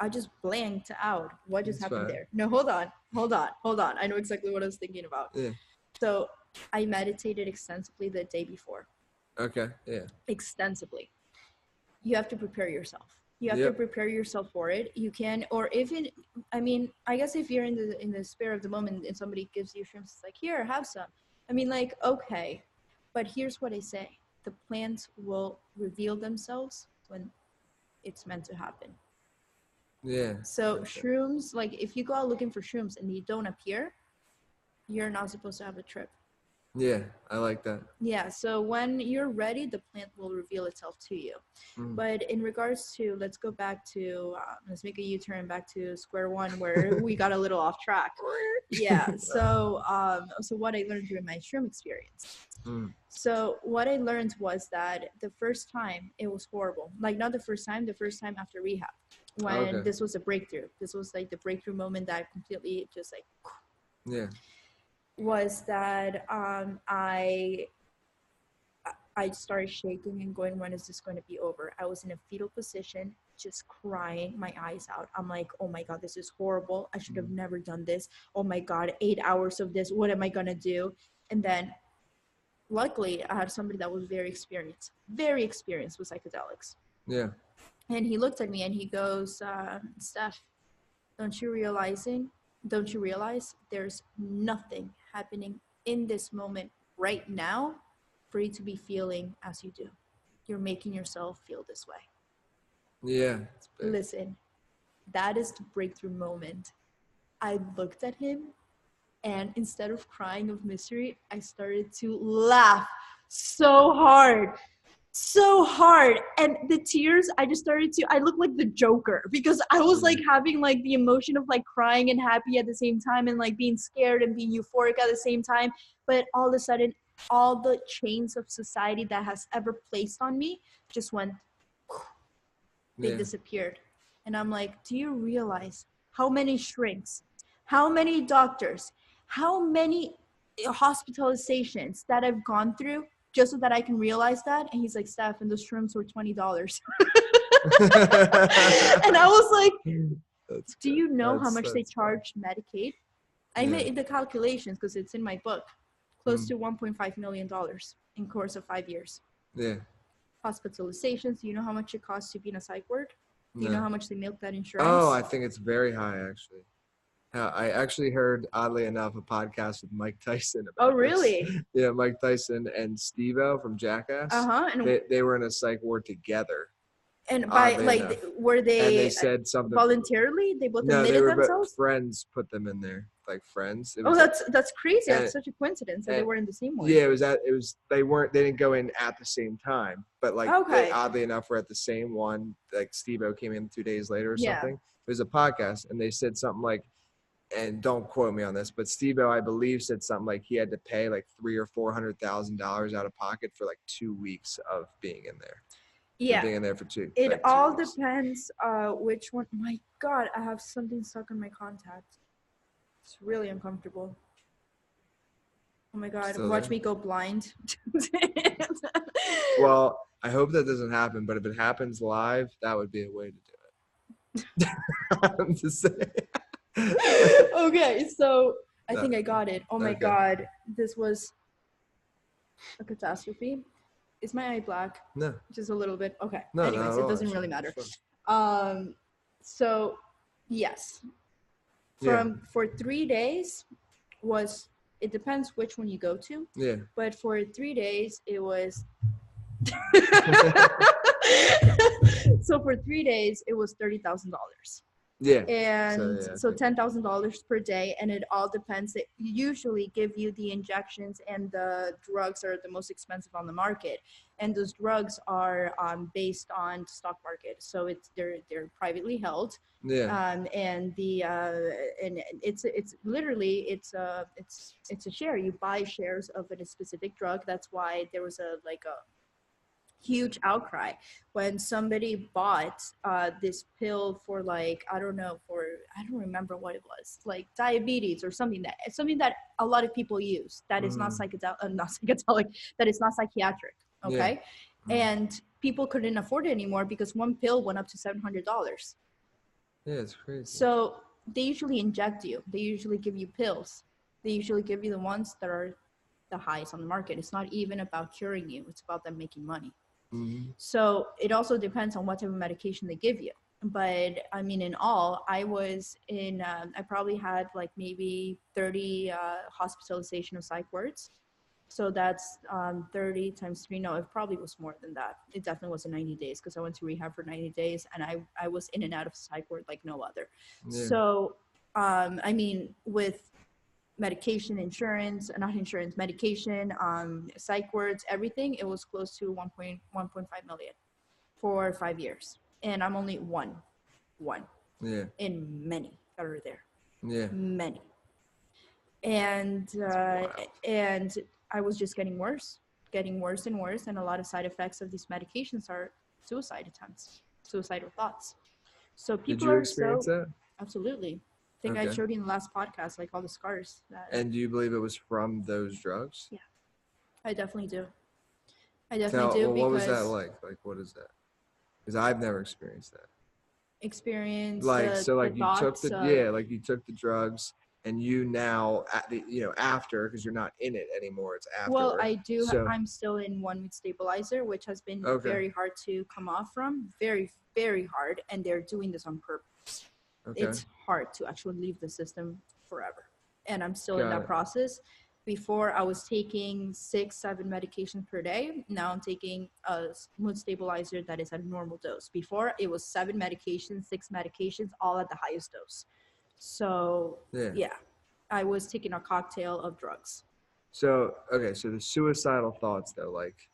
just blanked out. What just happened there? No, hold on. I know exactly what I was thinking about. Yeah. So I meditated extensively the day before. Okay. Yeah. Extensively. You have to prepare yourself. You have to prepare yourself for it. You can, or even, I guess if you're in the spare of the moment and somebody gives you shrooms, it's like, here, have some. Okay. But here's what I say. The plants will reveal themselves when it's meant to happen. Yeah. So shrooms, like if you go out looking for shrooms and they don't appear, you're not supposed to have a trip. Yeah, I like that. Yeah, so when you're ready, the plant will reveal itself to you. But in regards to, let's go back to, let's make a U-turn back to square one where we got a little off track. Yeah, so what I learned during my shroom experience. So what I learned was that the first time it was horrible. Like not the first time after rehab, when this was a breakthrough. This was like the breakthrough moment that completely just like, was that I started shaking and going, when is this going to be over? I was in a fetal position, just crying my eyes out. I'm like, oh my God, this is horrible. I should have never done this. Oh my God, 8 hours of this. What am I going to do? And then luckily I had somebody that was very experienced with psychedelics. Yeah. And he looked at me and he goes, Steph, don't you realize there's nothing happening in this moment right now for you to be feeling as you do? You're making yourself feel this way. Yeah. Listen, that is the breakthrough moment. I looked at him and instead of crying of misery, I started to laugh so hard. And the tears, I looked like the Joker because I was like having like the emotion of like crying and happy at the same time and like being scared and being euphoric at the same time. But all of a sudden, all the chains of society that has ever placed on me just went, they disappeared. And I'm like, do you realize how many shrinks, how many doctors, how many hospitalizations that I've gone through just so that I can realize that? And he's like, Steph, and those shrooms were $20. And I was like, do you know how much they charge Medicaid? I made the calculations because it's in my book. Close to $1.5 million in course of 5 years. Yeah. Hospitalizations. Do you know how much it costs to be in a psych ward? Do you know how much they milk that insurance? Oh, I think it's very high, actually. I actually heard, oddly enough, a podcast with Mike Tyson about really? This. Yeah, Mike Tyson and Steve-O from Jackass. And they were in a psych ward together. And by like, were they? And they said something voluntarily. They both admitted themselves. Friends put them in there, like friends. That's crazy. That's such a coincidence that they were in the same one. Yeah, they didn't go in at the same time, but like they, oddly enough, were at the same one. Like Steve-O came in 2 days later or something. It was a podcast, and they said something like, and don't quote me on this, but Steve-O, I believe, said something like he had to pay like $300,000 or $400,000 out of pocket for like 2 weeks of being in there. Yeah, being in there for it all depends which one. My God, I have something stuck on my contact. It's really uncomfortable. Oh my God, watch me go blind. Well, I hope that doesn't happen, but if it happens live, that would be a way to do it. I'm just saying. Okay, so I think I got it. Oh my God, this was a catastrophe. Is my eye black? No. Just a little bit. Okay. No, anyways, it doesn't really matter. So, yes. For 3 days was, it depends which one you go to. Yeah. But for 3 days it was so for 3 days it was $30,000. Yeah. And so okay. $10,000 per day, and it all depends. They usually give you the injections, and the drugs are the most expensive on the market, and those drugs are based on stock market, so they're privately held. Yeah. And it's literally it's a share. You buy shares of a specific drug. That's why there was a huge outcry when somebody bought this pill for like I don't remember what it was, like diabetes or something that a lot of people use, that is not psychedelic, that is not psychiatric. Okay. Yeah. And people couldn't afford it anymore because one pill went up to $700. Yeah, it's crazy. So they usually inject you, they usually give you pills, they usually give you the ones that are the highest on the market. It's not even about curing you, it's about them making money. Mm-hmm. So it also depends on what type of medication they give you. But I mean, in all, I was in, I probably had like maybe 30 hospitalization of psych wards. So that's 30 times 3. No, it probably was more than that. It definitely wasn't 90 days because I went to rehab for 90 days and I was in and out of psych ward like no other. Yeah. So, I mean, with medication, medication, psych wards, everything, it was close to 1.5 million for 5 years. And I'm only one Yeah. in many that are there. Yeah. Many. And I was just getting worse and worse. And a lot of side effects of these medications are suicide attempts, suicidal thoughts. So people Did you experience that? Absolutely. I think I showed you in the last podcast, like all the scars. And do you believe it was from those drugs? Yeah, I definitely do. Well, what was that like? Like, what is that? Because I've never experienced that. Like, so like you took you took the drugs, and you now after, because you're not in it anymore, it's after. Well, I do. So, I'm still in 1 week stabilizer, which has been very hard to come off from. Very, very hard, and they're doing this on purpose. Okay. It's hard to actually leave the system forever, and I'm still in that process. Before, I was taking 6-7 medications per day. Now I'm taking a mood stabilizer that is at a normal dose. Before, it was 7 medications, 6 medications, all at the highest dose. So yeah, I was taking a cocktail of drugs. So so the suicidal thoughts though, like,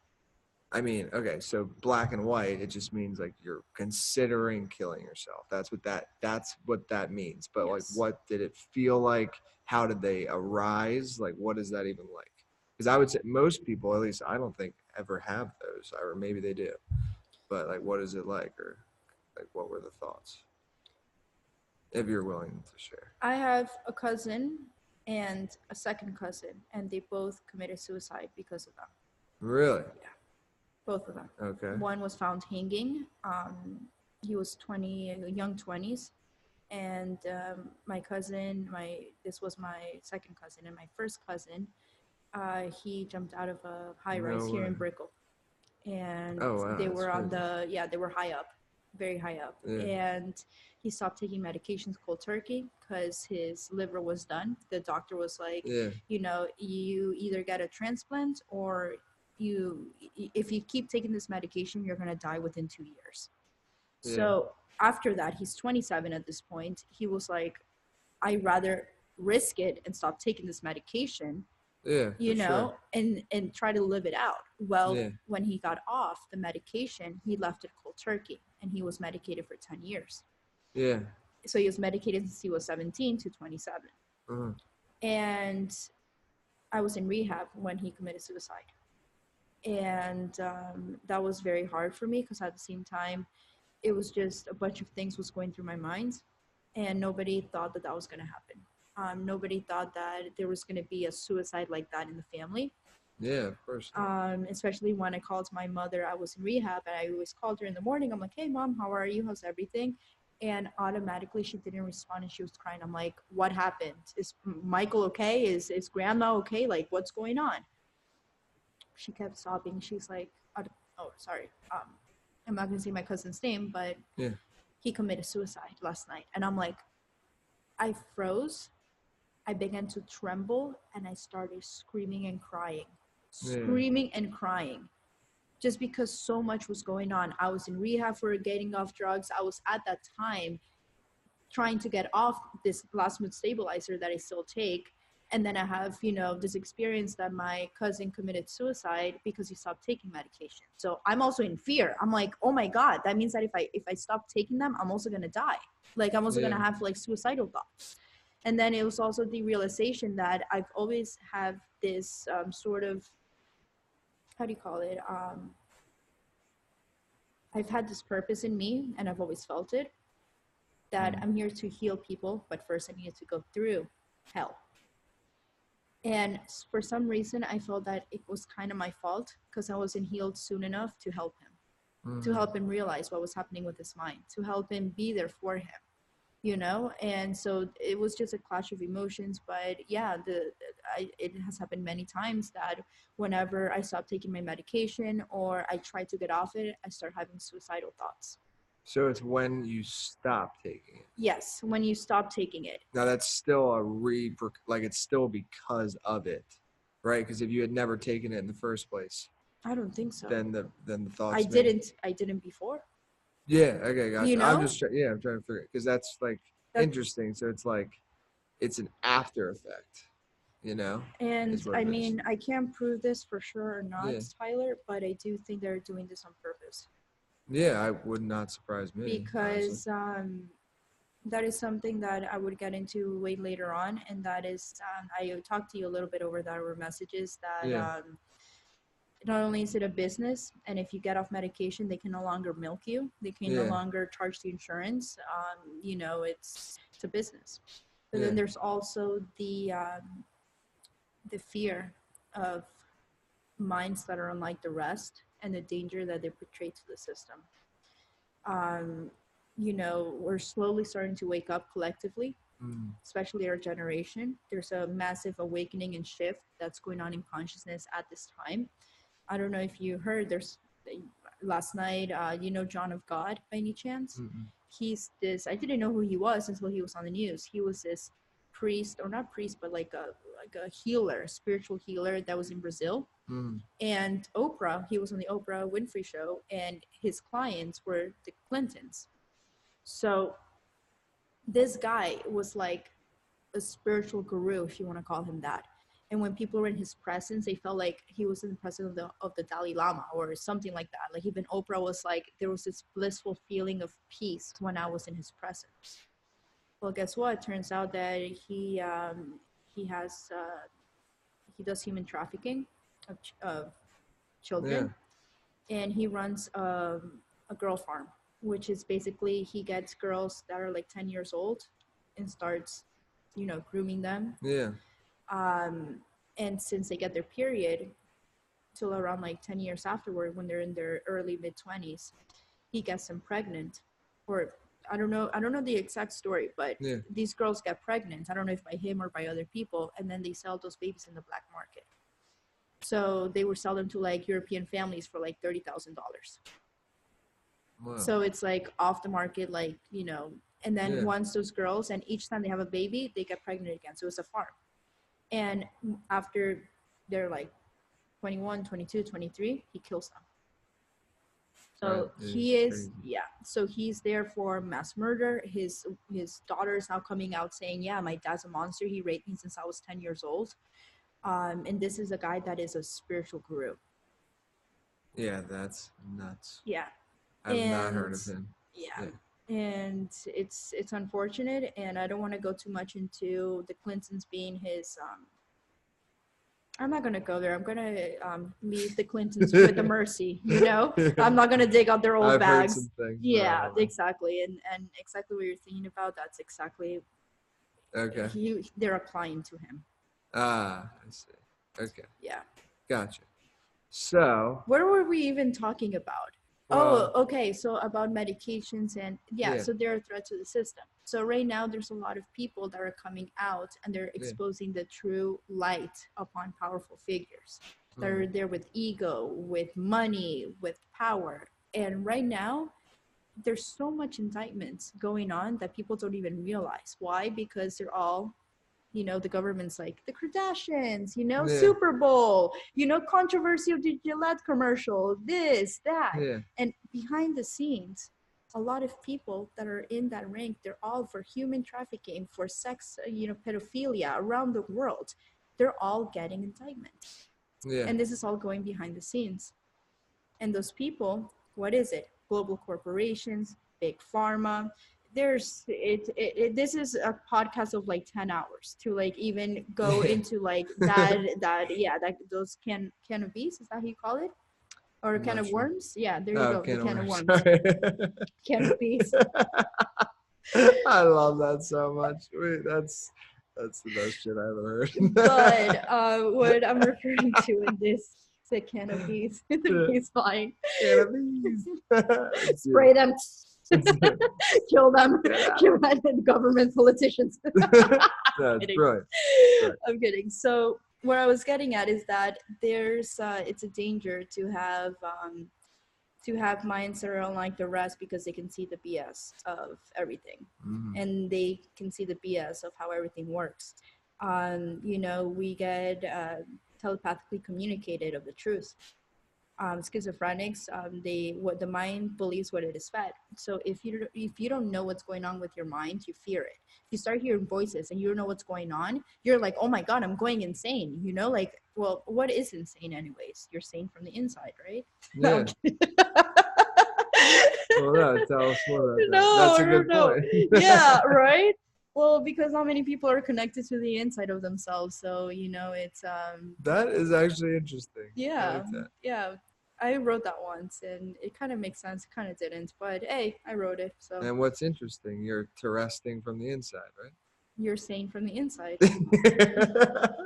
I mean, so black and white, it just means like you're considering killing yourself. That's what that means. But like, what did it feel like? How did they arise? Like, what is that even like? Because I would say most people, at least I don't think, ever have those, or maybe they do. But like, what is it like, or like, what were the thoughts? If you're willing to share. I have a cousin and a second cousin, and they both committed suicide because of them. Really? Yeah. Both of them. Okay. One was found hanging. He was young 20s. And my cousin, this was my second cousin, and my first cousin, he jumped out of a high rise here in Brickell. And they were they were high up, very high up. Yeah. And he stopped taking medications cold turkey because his liver was done. The doctor was like, you either get a transplant or if you keep taking this medication, you're going to die within 2 years. Yeah. So after that, he's 27 at this point. He was like, I'd rather risk it and stop taking this medication, and try to live it out. Well, when he got off the medication, he left it cold turkey, and he was medicated for 10 years. Yeah. So he was medicated since he was 17 to 27. Uh-huh. And I was in rehab when he committed suicide. And that was very hard for me because at the same time, it was just a bunch of things was going through my mind, and nobody thought that was going to happen. Nobody thought that there was going to be a suicide like that in the family. Yeah, of course. Especially when I called my mother, I was in rehab, and I always called her in the morning. I'm like, hey, Mom, how are you? How's everything? And automatically she didn't respond, and she was crying. I'm like, what happened? Is Michael okay? Is Grandma okay? Like, what's going on? She kept sobbing. She's like, oh, sorry. I'm not going to say my cousin's name, but he committed suicide last night. And I'm like, I froze. I began to tremble and I started screaming and crying. Yeah. Screaming and crying. Just because so much was going on. I was in rehab for getting off drugs. I was at that time trying to get off this glass mood stabilizer that I still take. And then I have, this experience that my cousin committed suicide because he stopped taking medication. So I'm also in fear. I'm like, oh my God, that means that if I stop taking them, I'm also gonna die. Like I'm also gonna have like suicidal thoughts. And then it was also the realization that I've always have this sort of, how do you call it? I've had this purpose in me and I've always felt it, that I'm here to heal people, but first I needed to go through hell. And for some reason, I felt that it was kind of my fault because I wasn't healed soon enough to help him, to help him realize what was happening with his mind, to help him be there for him, And so it was just a clash of emotions. But yeah, it has happened many times that whenever I stop taking my medication or I try to get off it, I start having suicidal thoughts. So it's when you stop taking it. Yes, when you stop taking it. Now that's still it's still because of it, right? Because if you had never taken it in the first place, I don't think so. then the thoughts. I didn't before. Yeah. Okay. Gotcha. You know? I'm trying to figure it because that's interesting. So it's an after effect, And I mean, I can't prove this for sure or not, Tyler, but I do think they're doing this on purpose. Yeah, I would not surprise me. Because that is something that I would get into way later on, and that is I talked to you a little bit over our messages that not only is it a business, and if you get off medication, they can no longer milk you. They can no longer charge the insurance. It's a business. But then there's also the fear of minds that are unlike the rest and the danger that they portray to the system. We're slowly starting to wake up collectively, especially our generation. There's a massive awakening and shift that's going on in consciousness at this time. I don't know if you heard, there's last night, John of God by any chance? Mm-hmm. He's this, I didn't know who he was until he was on the news. He was this priest, or not priest, but like a healer, a spiritual healer that was in Brazil. And he was on the Oprah Winfrey show, and his clients were the Clintons. So this guy was like a spiritual guru, if you want to call him that. And when people were in his presence, they felt like he was in the presence of the Dalai Lama or something like that. Like even Oprah was like, there was this blissful feeling of peace when I was in his presence. Well, guess what? It turns out that he does human trafficking of children, and he runs a girl farm, which is basically he gets girls that are like 10 years old and starts, grooming them. Yeah. And since they get their period till around like 10 years afterward, when they're in their early mid-20s, he gets them pregnant. Or I don't know the exact story, but these girls get pregnant. I don't know if by him or by other people, and then they sell those babies in the black market. So they would sell them to like European families for like $30,000. Wow. So it's like off the market, like, and then once those girls, and each time they have a baby, they get pregnant again. So it's a farm. And after they're like 21, 22, 23, he kills them. So so he's there for mass murder. His daughter is now coming out saying, yeah, my dad's a monster. He raped me since I was 10 years old. And this is a guy that is a spiritual guru. Yeah, that's nuts. Yeah. I've not heard of him. Yeah. And it's unfortunate, and I don't want to go too much into the Clintons being his I'm not gonna go there. I'm gonna leave the Clintons with the mercy, I'm not gonna dig out their old bags. Yeah, exactly. And exactly what you're thinking about, that's exactly they're applying to him. I see. Okay. Yeah. Gotcha. So what were we even talking about? Okay. So about medications and so they're a threat to the system. So right now there's a lot of people that are coming out and they're exposing the true light upon powerful figures that are there with ego, with money, with power. And right now there's so much indictments going on that people don't even realize. Why? Because they're all, the government's like the Kardashians, Yeah. Super Bowl, controversy of the Gillette commercial, this, that. Yeah. And behind the scenes, a lot of people that are in that rank, they're all for human trafficking, for sex, pedophilia around the world. They're all getting indictments. Yeah. And this is all going behind the scenes. And those people, what is it? Global corporations, big pharma. This is a podcast of like 10 hours to like even go into like those can of bees, is that how you call it? Or I'm can not of sure. worms? Yeah, there you Oh, go. The can of worms. Sorry. Can of bees. I love that so much. Wait, that's the best shit I ever heard. But what I'm referring to in this is a can of bees. The bees flying. Can of bees. Spray them. Kill them. Yeah. Kill the government politicians. No, it's brilliant. I'm kidding. So what I was getting at is that there's it's a danger to have minds that are unlike the rest because they can see the BS of everything, and they can see the BS of how everything works. We get telepathically communicated of the truth. Schizophrenics, what the mind believes what it is fed. So if you don't know what's going on with your mind, you fear it. If you start hearing voices and you don't know what's going on, you're like, oh my god, I'm going insane. Like, well, what is insane anyways? You're sane from the inside, right? Yeah. Well, no, tell us more about that. No, that's a good point. Yeah, right. Well, because not many people are connected to the inside of themselves, so it's That is actually interesting. yeah, I like that. yeah. I wrote that once, and it kind of makes sense. It kind of didn't, but hey, I wrote it. So. And what's interesting, you're terresting from the inside, right? You're sane from the inside.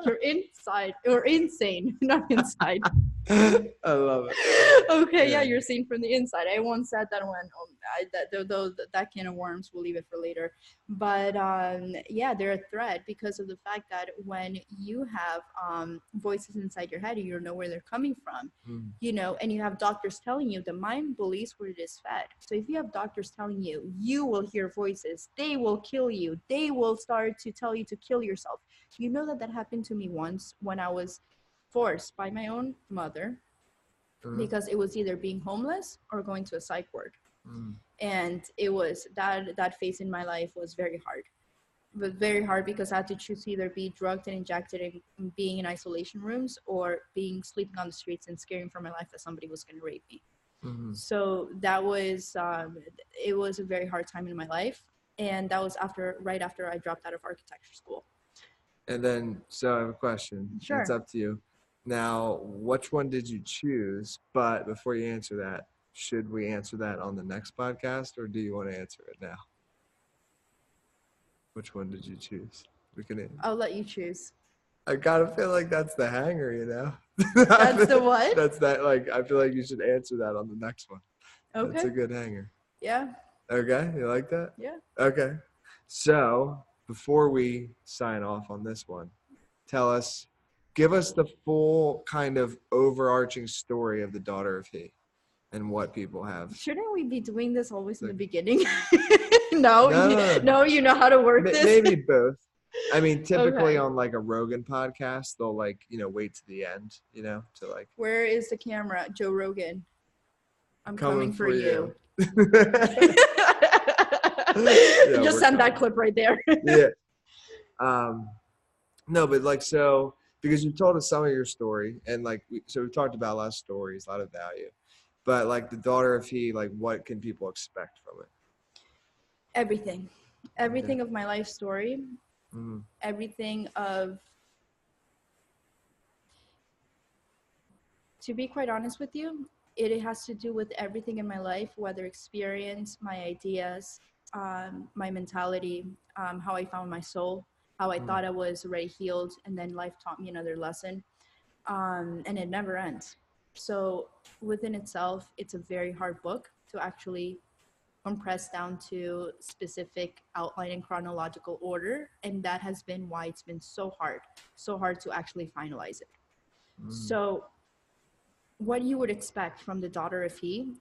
You're inside or insane, not inside. I love it. Okay, yeah, you're sane from the inside. I once said that when that can of worms, we'll leave it for later. But yeah, they're a threat because of the fact that when you have voices inside your head, you don't know where they're coming from, and you have doctors telling you the mind believes where it is fed. So if you have doctors telling you, you will hear voices, they will kill you, they will start to tell you to kill yourself. You know that happened to me once when I was forced by my own mother, because it was either being homeless or going to a psych ward. And it was that phase in my life was very hard, but very hard because I had to choose to either be drugged and injected and being in isolation rooms or sleeping on the streets and scaring for my life that somebody was going to rape me. So that was it was a very hard time in my life, and that was right after I dropped out of architecture school. And then, so I have a question. Sure. It's up to you. Now, which one did you choose? But before you answer that, should we answer that on the next podcast, or do you want to answer it now? Which one did you choose? I'll let you choose. I gotta feel like that's the hanger, you know? That's the what? That's that, like, I feel like you should answer that on the next one. Okay. That's a good hanger. Yeah. Okay, you like that? Yeah. Okay. So, before we sign off on this one, give us the full kind of overarching story of the Daughter of He and what people have. Shouldn't we be doing this always in the beginning? No, you know how to work this? Maybe both. I mean, typically on like a Rogan podcast, they'll like, wait to the end, to like. Where is the camera? Joe Rogan. I'm coming for you. Just send that clip right there. Yeah. No, but like, so, because you told us some of your story and like, so we've talked about a lot of stories, a lot of value, but like the Daughter of He, like what can people expect from it? Everything of my life story, everything to be quite honest with you, it has to do with everything in my life, whether experience, my ideas, my mentality, how I found my soul, how I thought I was already healed, and then life taught me another lesson, and it never ends. So within itself, it's a very hard book to actually compress down to specific outline and chronological order, and that has been why it's been so hard to actually finalize it. So what you would expect from the Daughter of He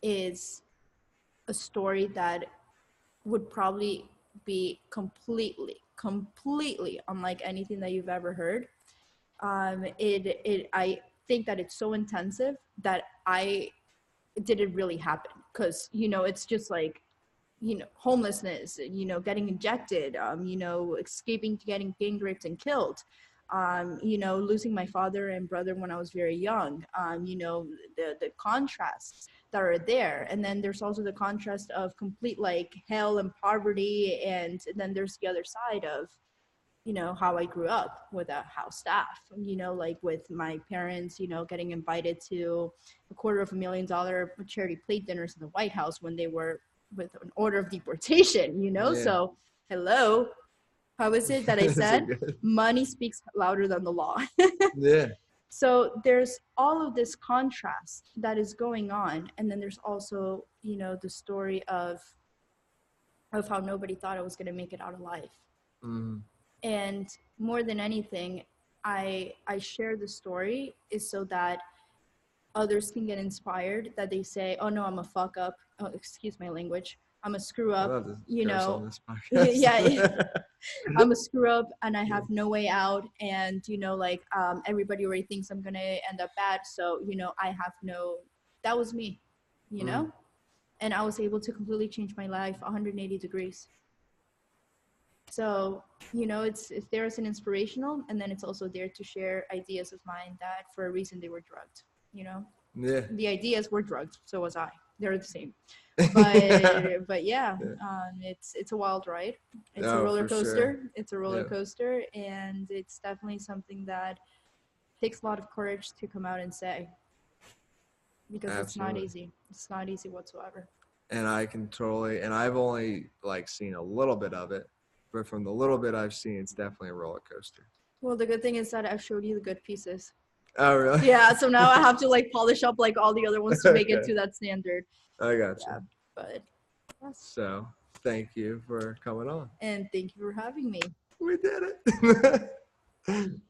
is a story that would probably be completely unlike anything that you've ever heard. I think that it's so intensive that did it really happen? Because, you know, it's just like, you know, homelessness, you know, getting injected, you know, escaping to getting gang raped and killed, you know, losing my father and brother when I was very young, you know, the contrasts that are there. And then there's also the contrast of complete like hell and poverty. And then there's the other side of, you know, how I grew up with a house staff, you know, like with my parents, you know, getting invited to $250,000 charity plate dinners in the White House when they were with an order of deportation, you know? Yeah. So, hello, how is it that I said money speaks louder than the law? Yeah. So there's all of this contrast that is going on. And then there's also, you know, the story of how nobody thought I was going to make it out alive. Mm. And more than anything, I share the story is so that others can get inspired, that they say, oh no, I'm a fuck up, oh, excuse my language, I'm a screw up, you know. Yeah, I'm a screw up and I have no way out, and you know, like everybody already thinks I'm gonna end up bad, so you know, I have no, that was me, you know. And I was able to completely change my life 180 degrees. So, you know, it's there as an inspirational, and then it's also there to share ideas of mine that for a reason they were drugged, you know. Yeah. The ideas were drugged, so was I. They're the same. But yeah, it's a wild ride. It's a roller coaster. Sure. It's a roller coaster, and it's definitely something that takes a lot of courage to come out and say, because Absolutely. It's not easy. It's not easy whatsoever. And I can totally, and I've only like seen a little bit of it, but from the little bit I've seen, it's definitely a roller coaster. Well, the good thing is that I've showed you the good pieces. Oh, really? Yeah, so now I have to like polish up like all the other ones to make it to that standard. I got you. Yeah, but so thank you for coming on. And thank you for having me. We did it.